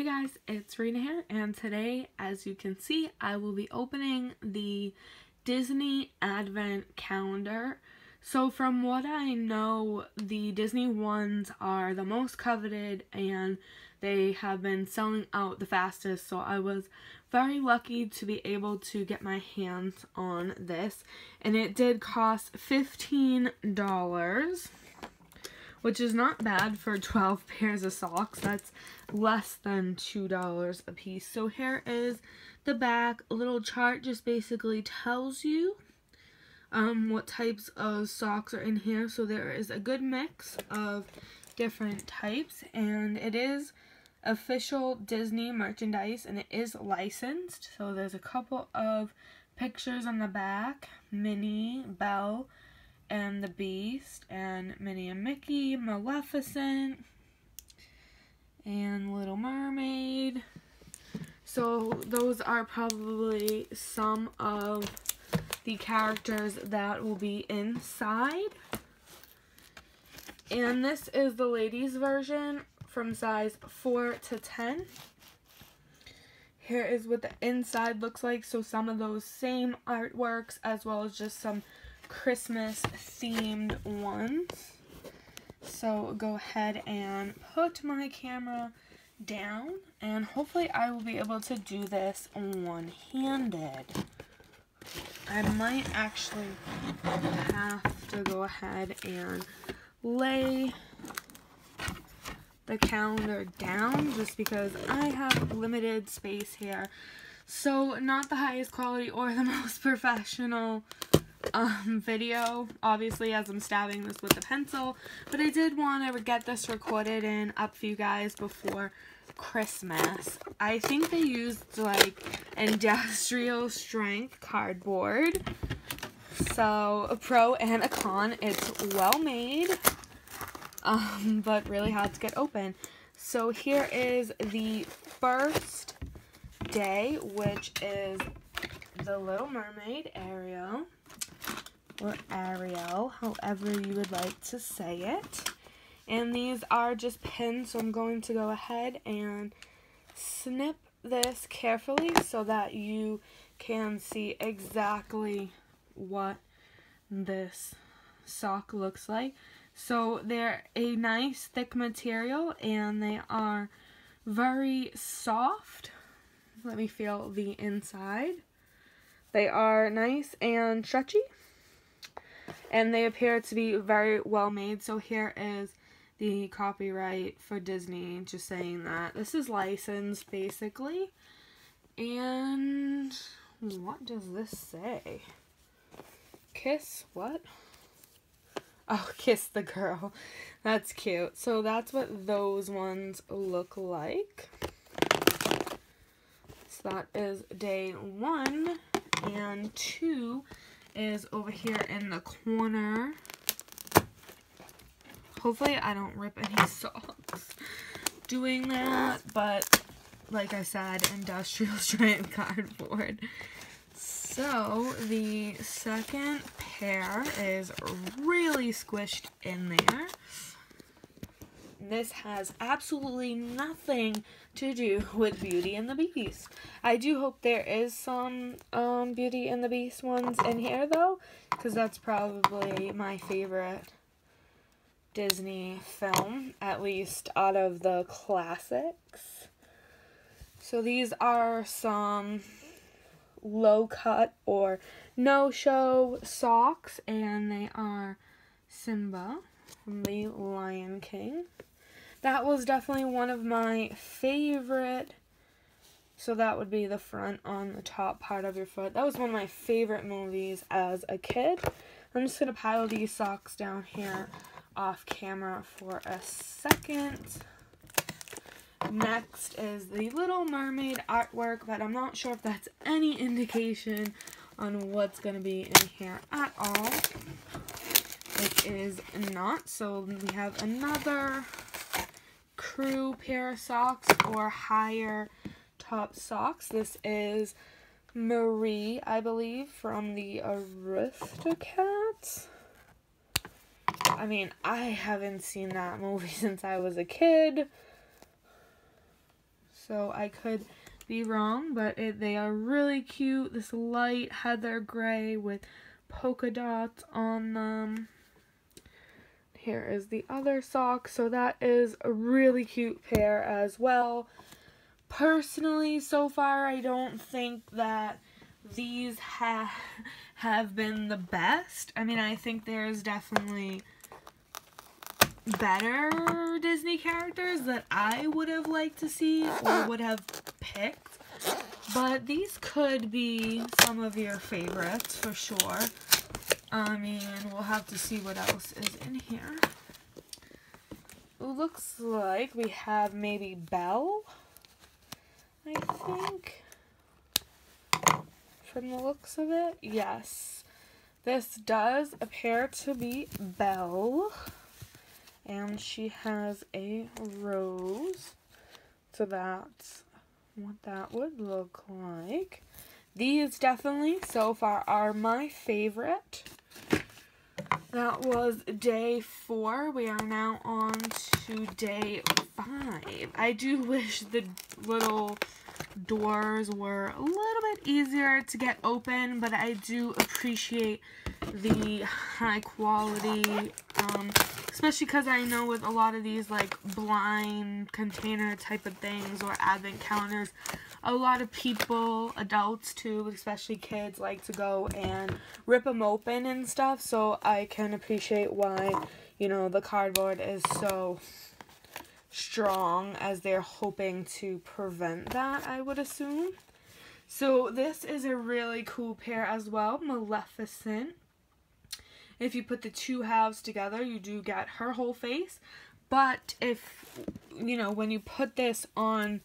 guys, it's Rena here, and today, as you can see, I will be opening the Disney Advent Calendar. So from what I know, the Disney ones are the most coveted and they have been selling out the fastest, so I was very lucky to be able to get my hands on this, and it did cost $15. Which is not bad for 12 pairs of socks. That's less than $2 a piece. So here is the back. A little chart just basically tells you what types of socks are in here. So there is a good mix of different types, and it is official Disney merchandise, and it is licensed. So there's a couple of pictures on the back. Minnie, Belle, and the Beast, and Minnie and Mickey, Maleficent, and Little Mermaid. So those are probably some of the characters that will be inside. And this is the ladies version from size 4 to 10. Here is what the inside looks like. So some of those same artworks as well as just some Christmas themed ones. So go ahead and put my camera down, and hopefully I will be able to do this one-handed. I might actually have to go ahead and lay the calendar down just because I have limited space here. So not the highest quality or the most professional video, obviously, as I'm stabbing this with a pencil, but I did want to get this recorded and up for you guys before Christmas. I think they used like industrial strength cardboard, so a pro and a con. It's well made, but really hard to get open. So here is the first day, which is the Little Mermaid, Ariel, or Ariel, however you would like to say it. And these are just pins, so I'm going to go ahead and snip this carefully so that you can see exactly what this sock looks like. So they're a nice thick material and they are very soft. Let me feel the inside. They are nice and stretchy, and they appear to be very well made. So here is the copyright for Disney, just saying that this is licensed basically. And what does this say? Kiss what? Oh, kiss the girl. That's cute. So that's what those ones look like. So that is day 1, and 2 is over here in the corner. Hopefully I don't rip any socks doing that, but like I said, industrial strength cardboard. So the second pair is really squished in there. This has absolutely nothing to do with Beauty and the Beast. I do hope there is some Beauty and the Beast ones in here though, because that's probably my favorite Disney film, at least out of the classics. So these are some low cut or no show socks, and they are Simba from the Lion King. That was definitely one of my favorite, so that would be the front on the top part of your foot. That was one of my favorite movies as a kid. I'm just going to pile these socks down here off camera for a second. Next is the Little Mermaid artwork, but I'm not sure if that's any indication on what's going to be in here at all. It is not. So we have another crew pair of socks, or higher top socks. This is Marie, I believe, from the Aristocats. I mean, I haven't seen that movie since I was a kid. so I could be wrong, but they are really cute. This light heather gray with polka dots on them. Here is the other sock, so that is a really cute pair as well. Personally, so far, I don't think that these have been the best. I mean, I think there's definitely better Disney characters that I would have liked to see or would have picked. But these could be some of your favorites for sure. I mean, we'll have to see what else is in here. It looks like we have maybe Belle, I think, from the looks of it. Yes, this does appear to be Belle, and she has a rose, so that's what that would look like. These definitely so far are my favorite. That was day 4. We are now on to day 5. I do wish the little doors were a little bit easier to get open, but I do appreciate the high quality, especially because I know with a lot of these like blind container type of things or advent calendars, a lot of people, adults too, especially kids, like to go and rip them open and stuff, so I can appreciate why, you know, the cardboard is so strong, as they're hoping to prevent that, I would assume. So this is a really cool pair as well, Maleficent. If you put the two halves together, you do get her whole face, but if, you know, when you put this on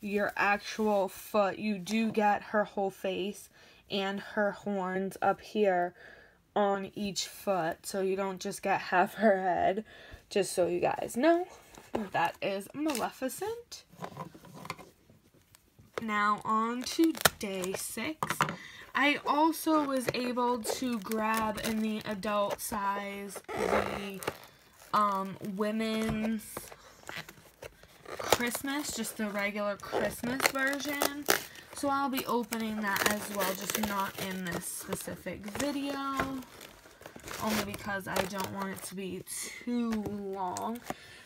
your actual foot, you do get her whole face and her horns up here on each foot, so you don't just get half her head, just so you guys know. That is Maleficent. Now on to day 6. I also was able to grab in the adult size the women's Christmas, just the regular Christmas version. So I'll be opening that as well, just not in this specific video, only because I don't want it to be too long.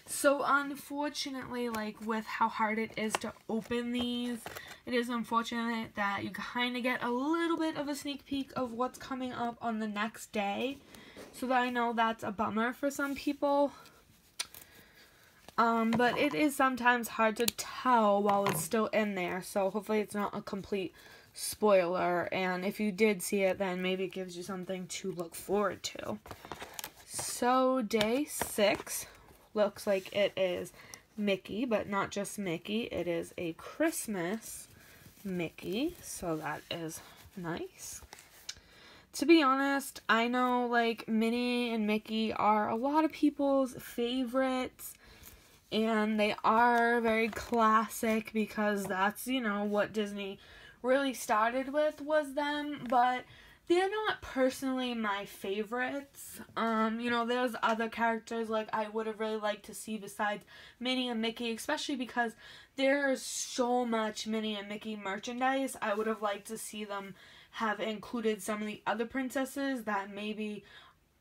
So unfortunately, like with how hard it is to open these, it is unfortunate that you kind of get a little bit of a sneak peek of what's coming up on the next day. So that I know that's a bummer for some people. But it is sometimes hard to tell while it's still in there. So hopefully it's not a complete spoiler. And if you did see it, then maybe it gives you something to look forward to. So day 6. Looks like it is Mickey, but not just Mickey. It is a Christmas Mickey, so that is nice. To be honest, I know like Minnie and Mickey are a lot of people's favorites, and they are very classic because that's, you know, what Disney really started with, was them, but they're not personally my favorites. You know, there's other characters like I would have really liked to see besides Minnie and Mickey, especially because there's so much Minnie and Mickey merchandise. I would have liked to see them have included some of the other princesses that maybe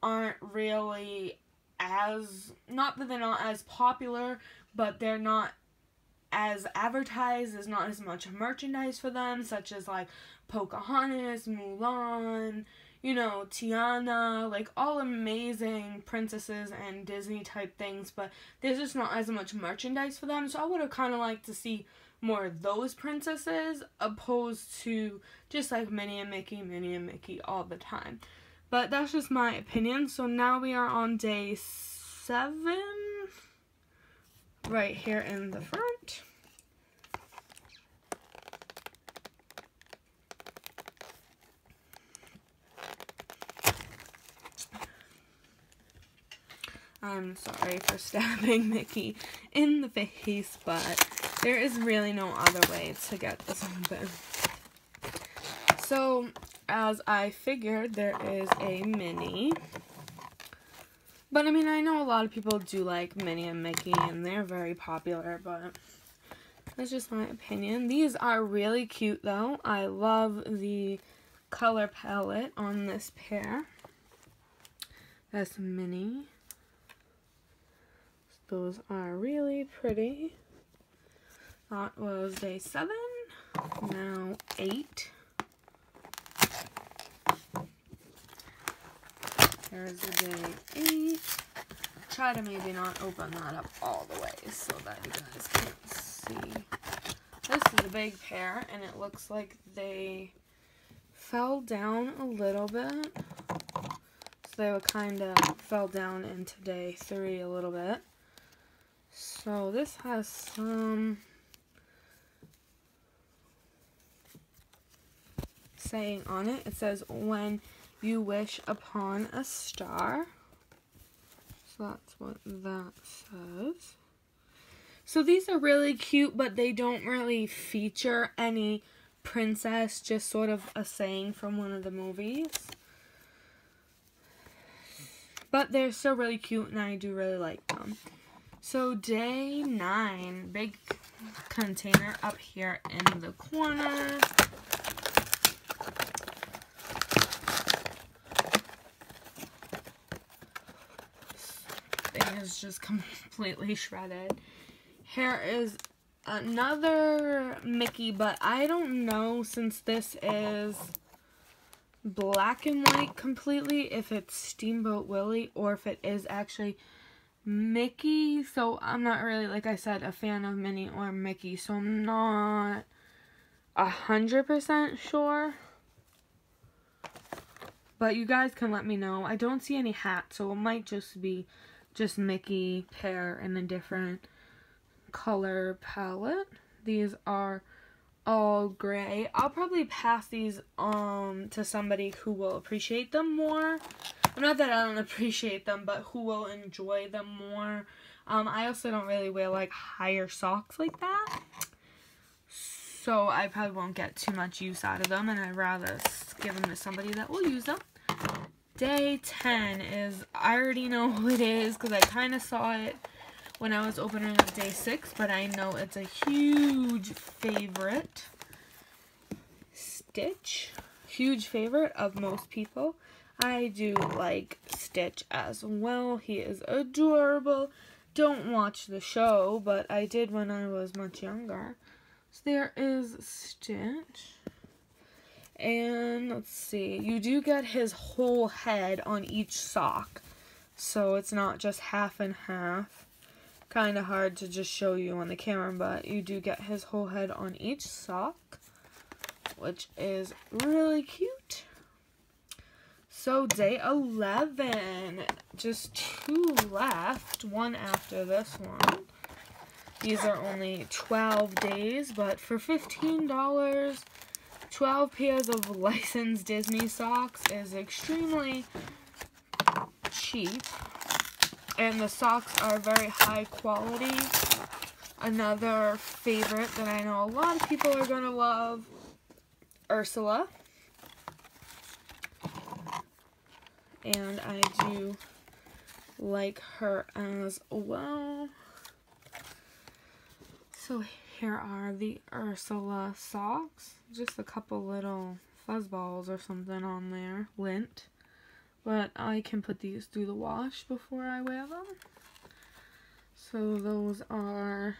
aren't really as, not that they're not as popular, but they're not as advertised. There's not as much merchandise for them, such as like Pocahontas, Mulan, you know, Tiana, like all amazing princesses and Disney type things, but there's just not as much merchandise for them. So I would have kind of liked to see more of those princesses opposed to just like Minnie and Mickey all the time. But that's just my opinion. So now we are on day 7, right here in the front. I'm sorry for stabbing Mickey in the face, but there is really no other way to get this open. So, as I figured, there is a Minnie. But, I mean, I know a lot of people do like Minnie and Mickey, and they're very popular, but That's just my opinion. These are really cute though. I love the color palette on this pair. That's Minnie. Those are really pretty. That was day 7. Now 8. There's the day 8. Try to maybe not open that up all the way so that you guys can't see. This is a big pair, and it looks like they fell down a little bit. So they were kind of fell down into day 3 a little bit. So this has some saying on it. It says, "When you wish upon a star." So that's what that says. So these are really cute, but they don't really feature any princess, just sort of a saying from one of the movies. But they're still really cute, and I do really like them. So day 9, big container up here in the corner. Thing is just completely shredded. Here is another Mickey, but I don't know, since this is black and white completely, if it's Steamboat Willie or if it is actually Mickey. So I'm not really, like I said, a fan of Minnie or Mickey, so I'm not 100% sure. But you guys can let me know. I don't see any hats, so it might just be just Mickey pair in a different color palette. These are all gray. I'll probably pass these to somebody who will appreciate them more. Not that I don't appreciate them, but who will enjoy them more. I also don't really wear like higher socks like that, so I probably won't get too much use out of them, and I'd rather give them to somebody that will use them. Day 10 is, I already know who it is because I kind of saw it when I was opening up day 6, but I know it's a huge favorite. Stitch. Huge favorite of most people. I do like Stitch as well. He is adorable. Don't watch the show, but I did when I was much younger. So there is Stitch. And let's see, you do get his whole head on each sock. So it's not just half and half. Kind of hard to just show you on the camera, but you do get his whole head on each sock, which is really cute. So day 11, just 2 left, one after this one. These are only 12 days, but for $15, 12 pairs of licensed Disney socks is extremely cheap. And the socks are very high quality. Another favorite that I know a lot of people are going to love, Ursula. And I do like her as well. So here are the Ursula socks. Just a couple little fuzzballs or something on there. Lint. But I can put these through the wash before I wear them. So those are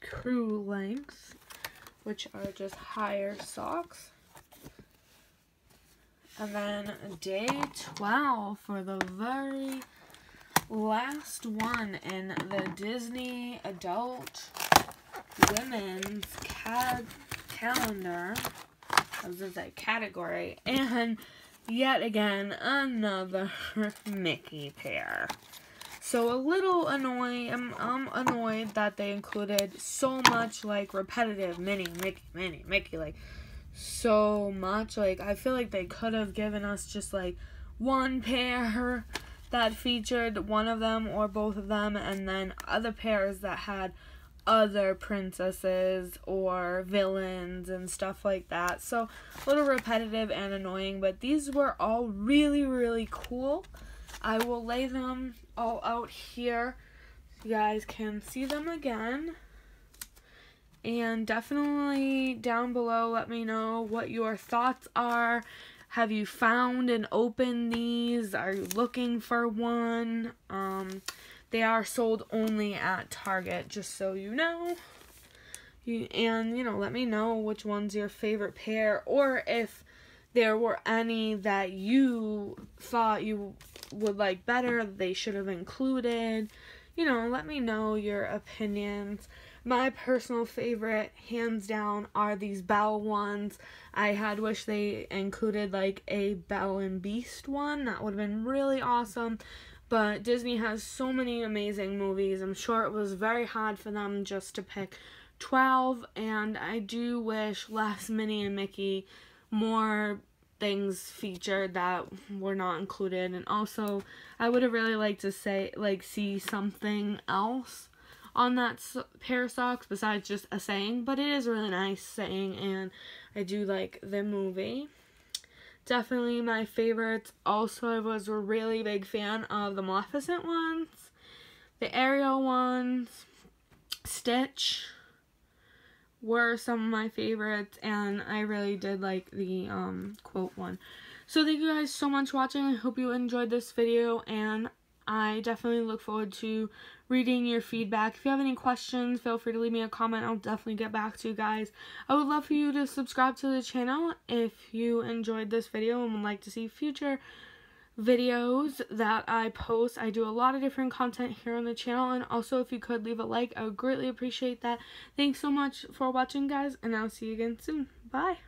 crew lengths, which are just higher socks. And then day 12 for the very last one in the Disney Adult Women's calendar. I was going to say category. And yet again, another Mickey pair. So a little annoying. I'm annoyed that they included so much like repetitive Minnie, Mickey, like so much. Like I feel like they could have given us just like one pair that featured one of them or both of them, and then other pairs that had other princesses or villains and stuff like that. So a little repetitive and annoying, but these were all really, really cool. I will lay them all out here so you guys can see them again. And definitely down below, let me know what your thoughts are. Have you found and opened these? Are you looking for one? They are sold only at Target, just so you know. Let me know which one's your favorite pair, or if there were any that you thought you would like better, they should have included. Let me know your opinions. My personal favorite, hands down, are these Belle ones. I had wished they included like a Belle and Beast one. That would have been really awesome. But Disney has so many amazing movies. I'm sure it was very hard for them just to pick 12. And I do wish less Minnie and Mickey, more things featured that were not included. And also, I would have really liked to see something else on that pair of socks besides just a saying, but it is a really nice saying, and I do like the movie. Definitely my favorites. Also, I was a really big fan of the Maleficent ones, the Ariel ones, Stitch were some of my favorites, and I really did like the quote one. So thank you guys so much for watching. I hope you enjoyed this video, and I definitely look forward to reading your feedback. If you have any questions, feel free to leave me a comment. I'll definitely get back to you guys. I would love for you to subscribe to the channel if you enjoyed this video and would like to see future videos that I post. I do a lot of different content here on the channel, and also if you could leave a like, I would greatly appreciate that. Thanks so much for watching, guys, and I'll see you again soon. Bye!